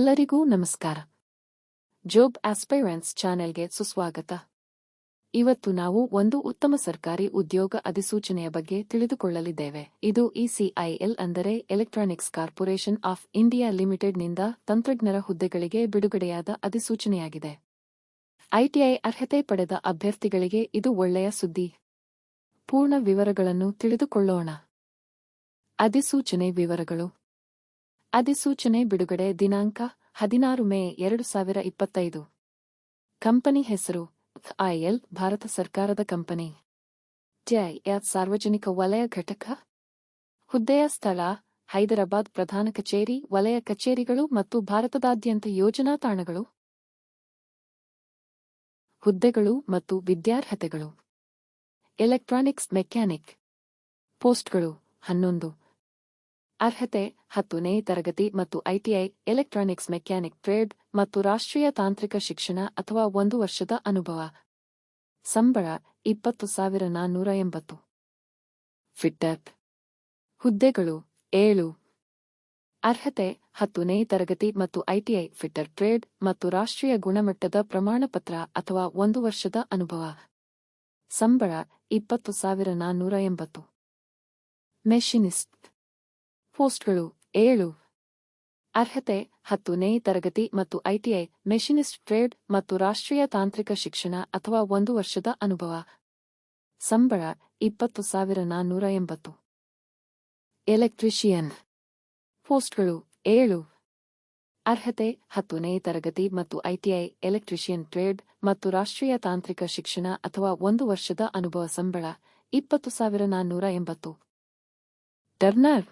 ಎಲ್ಲರಿಗೂ ನಮಸ್ಕಾರ. ಜಾಬ್ ಆಸ್ಪೈರೆಂಟ್ಸ್ ಚಾನೆಲ್ಗೆ ಸುಸ್ವಾಗತ. ಇವತ್ತು ನಾವು ಒಂದು ಉತ್ತಮ ಸರ್ಕಾರಿ ಉದ್ಯೋಗ ಅಧಿಸೂಚನೆಯ ಬಗ್ಗೆ ತಿಳಿದುಕೊಳ್ಳಲಿದ್ದೇವೆ. ಇದು ಇಸಿಐಎಲ್ ಅಂದರೆ ಎಲೆಕ್ಟ್ರಾನಿಕ್ಸ್ ಕಾರ್ಪೊರೇಷನ್ ಆಫ್ ಇಂಡಿಯಾ ಲಿಮಿಟೆಡ್ನಿಂದ ತಂತ್ರಜ್ಞರ ಹುದ್ದೆಗಳಿಗೆ ಬಿಡುಗಡೆಯಾದ ಅಧಿಸೂಚನೆಯಾಗಿದೆ. ಐಟಿಐ ಅರ್ಹತೆ ಪಡೆದ ಅಭ್ಯರ್ಥಿಗಳಿಗೆ ಇದು ಒಳ್ಳೆಯ ಸುದ್ದಿ. ಪೂರ್ಣ ವಿವರಗಳನ್ನು ತಿಳಿದುಕೊಳ್ಳೋಣ. ಅಧಿಸೂಚನೆ ವಿವರಗಳು. ಅಧಿಸೂಚನೆ ಬಿಡುಗಡೆ ದಿನಾಂಕ 16 ಮೇ 2025. ಕಂಪನಿ ಹೆಸರು ಐಎಲ್ ಭಾರತ ಸರ್ಕಾರದ ಕಂಪನಿ. ಸಾರ್ವಜನಿಕ ವಲಯ ಘಟಕ. ಹುದ್ದೆಯ ಸ್ಥಳ ಹೈದರಾಬಾದ್ ಪ್ರಧಾನ ಕಚೇರಿ, ವಲಯ ಕಚೇರಿಗಳು ಮತ್ತು ಭಾರತದಾದ್ಯಂತ ಯೋಜನಾ ತಾಣಗಳು. ಹುದ್ದೆಗಳು ಮತ್ತು ವಿದ್ಯಾರ್ಹತೆಗಳು. Electronics mechanic. ಪೋಸ್ಟ್ಗಳು 11. ಅರ್ಹತೆ 10ನೇ ತರಗತಿ ಮತ್ತು ಐಟಿಐ ಎಲೆಕ್ಟ್ರಾನಿಕ್ಸ್ ಮೆಕ್ಯಾನಿಕ್ ಟ್ರೇಡ್ ಮತ್ತು ರಾಷ್ಟ್ರೀಯ ತಾಂತ್ರಿಕ ಶಿಕ್ಷಣ ಅಥವಾ 1 ವರ್ಷದ ಅನುಭವ. ಸಂಬಳ 20,480. ಫಿಟ್ಟರ್. ಹುದ್ದೆಗಳು 7. ಅರ್ಹತೆ 10ನೇ ತರಗತಿ ಮತ್ತು ಐಟಿಐ ಫಿಟ್ಟರ್ ಟ್ರೇಡ್ ಮತ್ತು ರಾಷ್ಟ್ರೀಯ ಗುಣಮಟ್ಟದ ಪ್ರಮಾಣಪತ್ರ ಅಥವಾ 1 ವರ್ಷದ ಅನುಭವ. ಸಂಬಳ 20,480. ಮೆಷಿನಿಸ್ಟ್. ಪೋಸ್ಟ್ಗಳು 7. ಅರ್ಹತೆ 10ನೇ ತರಗತಿ ಮತ್ತು ಐಟಿಐ ಮೆಷಿನಿಸ್ಟ್ ಟ್ರೇಡ್ ಮತ್ತು ರಾಷ್ಟ್ರೀಯ ತಾಂತ್ರಿಕ ಶಿಕ್ಷಣ ಅಥವಾ 1 ವರ್ಷದ ಅನುಭವ. ಸಂಬಳ 20,480. ಎಲೆಕ್ಟ್ರಿಷಿಯನ್. ಪೋಸ್ಟ್ಗಳು 7. ಅರ್ಹತೆ 10ನೇ ತರಗತಿ ಮತ್ತು ಐಟಿಐ ಎಲೆಕ್ಟ್ರಿಷಿಯನ್ ಟ್ರೇಡ್ ಮತ್ತು ರಾಷ್ಟ್ರೀಯ ತಾಂತ್ರಿಕ ಶಿಕ್ಷಣ ಅಥವಾ 1 ವರ್ಷದ ಅನುಭವ. ಸಂಬಳ 20,480. ಟರ್ನರ್.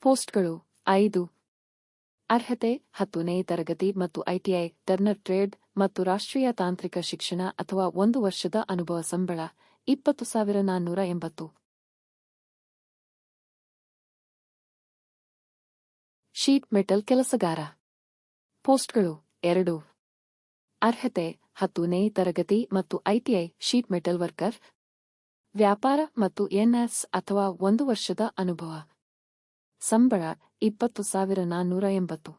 ಪೋಸ್ಟ್ಗಳು 5. ಅರ್ಹತೆ 10ನೇ ತರಗತಿ ಮತ್ತು ಐಟಿಐ ಟರ್ನರ್ ಟ್ರೇಡ್ ಮತ್ತು ರಾಷ್ಟ್ರೀಯ ತಾಂತ್ರಿಕ ಶಿಕ್ಷಣ ಅಥವಾ 1 ವರ್ಷದ ಅನುಭವ. ಸಂಬಳ 20,480. ಶೀಟ್ ಮೆಟಲ್ ಕೆಲಸಗಾರ. ಪೋಸ್ಟ್ಗಳು 2. ಅರ್ಹತೆ 10ನೇ ತರಗತಿ ಮತ್ತು ಐಟಿಐ ಶೀಟ್ ಮೆಟಲ್ ವರ್ಕರ್. ವ್ಯಾಪಾರ ಮತ್ತು ಎನ್ಎಸ್ ಅಥವಾ 1 ವರ್ಷದ ಅನುಭವ. ಸಂಬಳ 20,480.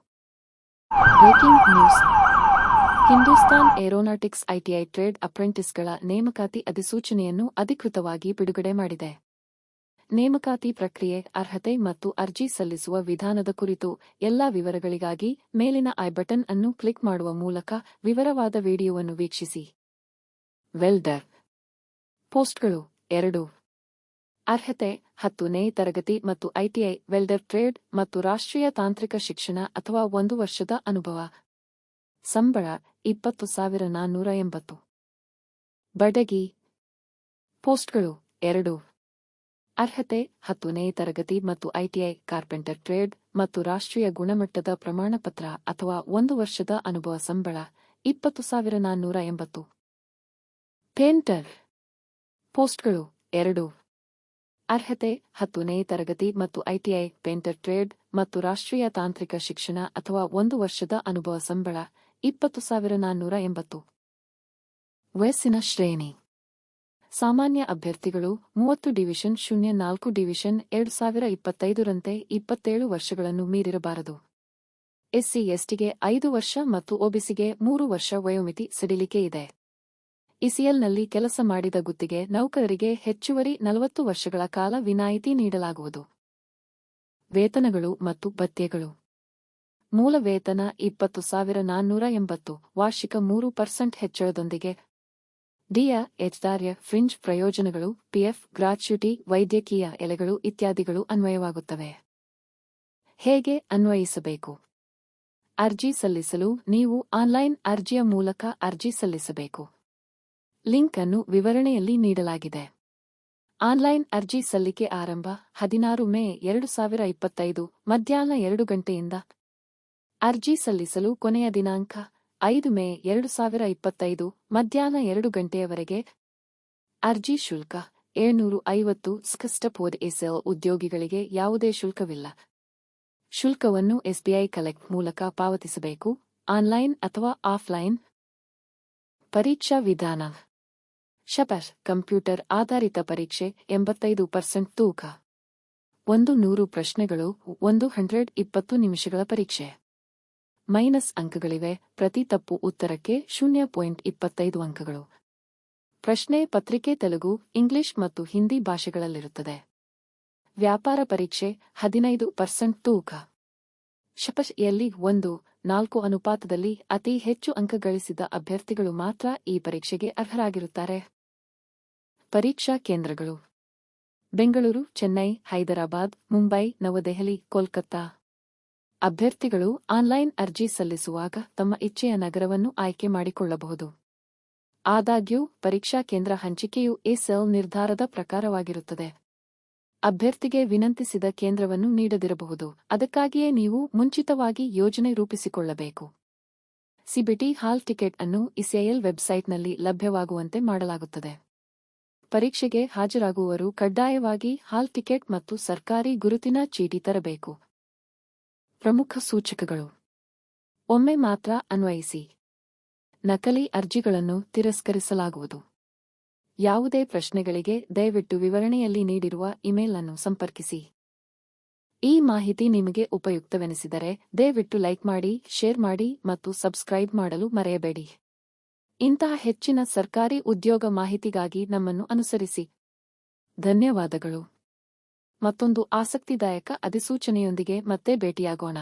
Breaking news. Hindustan Aeronautics ITI trade ಅಪ್ರೆಂಟಿಸ್ಗಳ ನೇಮಕಾತಿ ಅಧಿಸೂಚನೆಯನ್ನು ಅಧಿಕೃತವಾಗಿ ಬಿಡುಗಡೆ ಮಾಡಿದೆ. ನೇಮಕಾತಿ ಪ್ರಕ್ರಿಯೆ, ಅರ್ಹತೆ ಮತ್ತು ಅರ್ಜಿ ಸಲ್ಲಿಸುವ ವಿಧಾನದ ಕುರಿತು ಎಲ್ಲಾ ವಿವರಗಳಿಗಾಗಿ ಮೇಲಿನ ಐ ಬಟನ್ ಅನ್ನು ಕ್ಲಿಕ್ ಮಾಡುವ ಮೂಲಕ ವಿವರವಾದ ವಿಡಿಯೋವನ್ನು ವೀಕ್ಷಿಸಿ. ವೆಲ್ಡರ್. ಪೋಸ್ಟ್ಗಳು 2. ಅರ್ಹತೆ 10ನೇ ತರಗತಿ ಮತ್ತು ಐಟಿಐ ವೆಲ್ಡರ್ ಟ್ರೇಡ್ ಮತ್ತು ರಾಷ್ಟ್ರೀಯ ತಾಂತ್ರಿಕ ಶಿಕ್ಷಣ ಅಥವಾ 1 ವರ್ಷದ ಅನುಭವ. ಸಂಬಳ 20,480. ಬಡಗಿ. ಪೋಸ್ಟ್ಗಳು 2. ಅರ್ಹತೆ 10ನೇ ತರಗತಿ ಮತ್ತು ಐಟಿಐ ಕಾರ್ಪೆಂಟರ್ ಟ್ರೇಡ್ ಮತ್ತು ರಾಷ್ಟ್ರೀಯ ಗುಣಮಟ್ಟದ ಪ್ರಮಾಣಪತ್ರ ಅಥವಾ 1 ವರ್ಷದ ಅನುಭವ. ಸಂಬಳ 20,480. ಪೇಂಟರ್. ಪೋಸ್ಟ್ಗಳು 2. ಅರ್ಹತೆ 10ನೇ ತರಗತಿ ಮತ್ತು ಐಟಿಐ ಪೇಂಟರ್ ಟ್ರೇಡ್ ಮತ್ತು ರಾಷ್ಟ್ರೀಯ ತಾಂತ್ರಿಕ ಶಿಕ್ಷಣ ಅಥವಾ 1 ವರ್ಷದ ಅನುಭವ. ಸಂಬಳ 20,480. ವಯಸ್ಸಿನ ಶ್ರೇಣಿ. ಸಾಮಾನ್ಯ ಅಭ್ಯರ್ಥಿಗಳು 30 ಡಿವಿಷನ್ 04 ಡಿವಿಷನ್ 2025 ರಂತೆ 27 ವರ್ಷಗಳನ್ನು ಮೀರಿರಬಾರದು. ಎಸ್ಸಿ ಎಸ್ಟಿಗೆ 5 ವರ್ಷ ಮತ್ತು ಒಬಿಸಿಗೆ 3 ವರ್ಷ ವಯೋಮಿತಿ ಸಡಿಲಿಕೆ ಇದೆ. ಇಸಿಎಲ್ನಲ್ಲಿ ಕೆಲಸ ಮಾಡಿದ ಗುತ್ತಿಗೆ ನೌಕರರಿಗೆ ಹೆಚ್ಚುವರಿ 40 ವರ್ಷಗಳ ಕಾಲ ವಿನಾಯಿತಿ ನೀಡಲಾಗುವುದು. ವೇತನಗಳು ಮತ್ತು ಭತ್ಯೆಗಳು. ಮೂಲ ವೇತನ 20,480. ವಾರ್ಷಿಕ 3% ಹೆಚ್ಚಳದೊಂದಿಗೆ ಡಿಯ ಎಚ್ದಾರ್ಯ ಫ್ರಿಂಜ್ ಪ್ರಯೋಜನಗಳು, ಪಿಎಫ್, ಗ್ರಾಚ್ಯುಟಿ, ವೈದ್ಯಕೀಯ ಎಲೆಗಳು ಇತ್ಯಾದಿಗಳು ಅನ್ವಯವಾಗುತ್ತವೆ. ಹೇಗೆ ಅನ್ವಯಿಸಬೇಕು? ಅರ್ಜಿ ಸಲ್ಲಿಸಲು ನೀವು ಆನ್ಲೈನ್ ಅರ್ಜಿಯ ಮೂಲಕ ಅರ್ಜಿ ಸಲ್ಲಿಸಬೇಕು. ಲಿಂಕ್ ಅನ್ನು ವಿವರಣೆಯಲ್ಲಿ ನೀಡಲಾಗಿದೆ. ಆನ್ಲೈನ್ ಅರ್ಜಿ ಸಲ್ಲಿಕೆ ಆರಂಭ 16 ಮೇ 2025 ಮಧ್ಯಾಹ್ನ 2 ಗಂಟೆಯಿಂದ. ಅರ್ಜಿ ಸಲ್ಲಿಸಲು ಕೊನೆಯ ದಿನಾಂಕ 5 ಮೇ 2025 ಮಧ್ಯಾಹ್ನ 2 ಗಂಟೆಯವರೆಗೆ. ಅರ್ಜಿ ಶುಲ್ಕ 750. ಸ್ಕಸ್ಟಪೋಡ್ ಎಸ್ಎಲ್ ಉದ್ಯೋಗಿಗಳಿಗೆ ಯಾವುದೇ ಶುಲ್ಕವಿಲ್ಲ. ಶುಲ್ಕವನ್ನು ಎಸ್ಬಿಐ ಕಲೆಕ್ಟ್ ಮೂಲಕ ಪಾವತಿಸಬೇಕು, ಆನ್ಲೈನ್ ಅಥವಾ ಆಫ್ಲೈನ್. ಪರೀಕ್ಷಾ ವಿಧಾನ. ಶಪರ್ ಕಂಪ್ಯೂಟರ್ ಆಧಾರಿತ ಪರೀಕ್ಷೆ 85% ತೂಕ. 100 ಪ್ರಶ್ನೆಗಳು 120 ನಿಮಿಷಗಳ ಪರೀಕ್ಷೆ. ಮೈನಸ್ ಅಂಕಗಳಿವೆ. ಪ್ರತಿ ತಪ್ಪು ಉತ್ತರಕ್ಕೆ 0.25 ಅಂಕಗಳು. ಪ್ರಶ್ನೆ ಪತ್ರಿಕೆ ತೆಲುಗು, ಇಂಗ್ಲಿಷ್ ಮತ್ತು ಹಿಂದಿ ಭಾಷೆಗಳಲ್ಲಿರುತ್ತದೆ. ವ್ಯಾಪಾರ ಪರೀಕ್ಷೆ 15% ತೂಕ. ಶಪಥಯಲ್ಲಿ 1:4 ಅನುಪಾತದಲ್ಲಿ ಅತಿ ಹೆಚ್ಚು ಅಂಕ ಗಳಿಸಿದ ಅಭ್ಯರ್ಥಿಗಳು ಮಾತ್ರ ಈ ಪರೀಕ್ಷೆಗೆ ಅರ್ಹರಾಗಿರುತ್ತಾರೆ. ಪರೀಕ್ಷಾ ಕೇಂದ್ರಗಳು: ಬೆಂಗಳೂರು, ಚೆನ್ನೈ, ಹೈದರಾಬಾದ್, ಮುಂಬೈ, ನವದೆಹಲಿ, ಕೋಲ್ಕತ್ತಾ. ಅಭ್ಯರ್ಥಿಗಳು ಆನ್ಲೈನ್ ಅರ್ಜಿ ಸಲ್ಲಿಸುವಾಗ ತಮ್ಮ ಇಚ್ಛೆಯ ನಗರವನ್ನು ಆಯ್ಕೆ ಮಾಡಿಕೊಳ್ಳಬಹುದು. ಆದಾಗ್ಯೂ ಪರೀಕ್ಷಾ ಕೇಂದ್ರ ಹಂಚಿಕೆಯು ಎ-ಸೆಲ್ ನಿರ್ಧಾರದ ಪ್ರಕಾರವಾಗಿರುತ್ತದೆ. ಅಭ್ಯರ್ಥಿಗೆ ವಿನಂತಿಸಿದ ಕೇಂದ್ರವನ್ನು ನೀಡದಿರಬಹುದು. ಅದಕ್ಕಾಗಿಯೇ ನೀವು ಮುಂಚಿತವಾಗಿ ಯೋಜನೆ ರೂಪಿಸಿಕೊಳ್ಳಬೇಕು. ಸಿಬಿಟಿ ಹಾಲ್ ಟಿಕೆಟ್ ಅನ್ನು ಇಸಿಐಎಲ್ ವೆಬ್ಸೈಟ್ನಲ್ಲಿ ಲಭ್ಯವಾಗುವಂತೆ ಮಾಡಲಾಗುತ್ತದೆ. ಪರೀಕ್ಷೆಗೆ ಹಾಜರಾಗುವವರು ಕಡ್ಡಾಯವಾಗಿ ಹಾಲ್ ಟಿಕೆಟ್ ಮತ್ತು ಸರ್ಕಾರಿ ಗುರುತಿನ ಚೀಟಿ ತರಬೇಕು. ಪ್ರಮುಖ ಸೂಚಕಗಳು: ಒಮ್ಮೆ ಮಾತ್ರ ಅನ್ವಯಿಸಿ. ನಕಲಿ ಅರ್ಜಿಗಳನ್ನು ತಿರಸ್ಕರಿಸಲಾಗುವುದು. ಯಾವುದೇ ಪ್ರಶ್ನೆಗಳಿಗೆ ದಯವಿಟ್ಟು ವಿವರಣೆಯಲ್ಲಿ ನೀಡಿರುವ ಇಮೇಲ್ ಅನ್ನು ಸಂಪರ್ಕಿಸಿ. ಈ ಮಾಹಿತಿ ನಿಮಗೆ ಉಪಯುಕ್ತವೆನಿಸಿದರೆ ದಯವಿಟ್ಟು ಲೈಕ್ ಮಾಡಿ, ಶೇರ್ ಮಾಡಿ ಮತ್ತು ಸಬ್ಸ್ಕ್ರೈಬ್ ಮಾಡಲು ಮರೆಯಬೇಡಿ. ಇಂತಹ ಹೆಚ್ಚಿನ ಸರ್ಕಾರಿ ಉದ್ಯೋಗ ಮಾಹಿತಿಗಾಗಿ ನಮ್ಮನ್ನು ಅನುಸರಿಸಿ. ಧನ್ಯವಾದಗಳು. ಮತ್ತೊಂದು ಆಸಕ್ತಿದಾಯಕ ಅಧಿಸೂಚನೆಯೊಂದಿಗೆ ಮತ್ತೆ ಭೇಟಿಯಾಗೋಣ.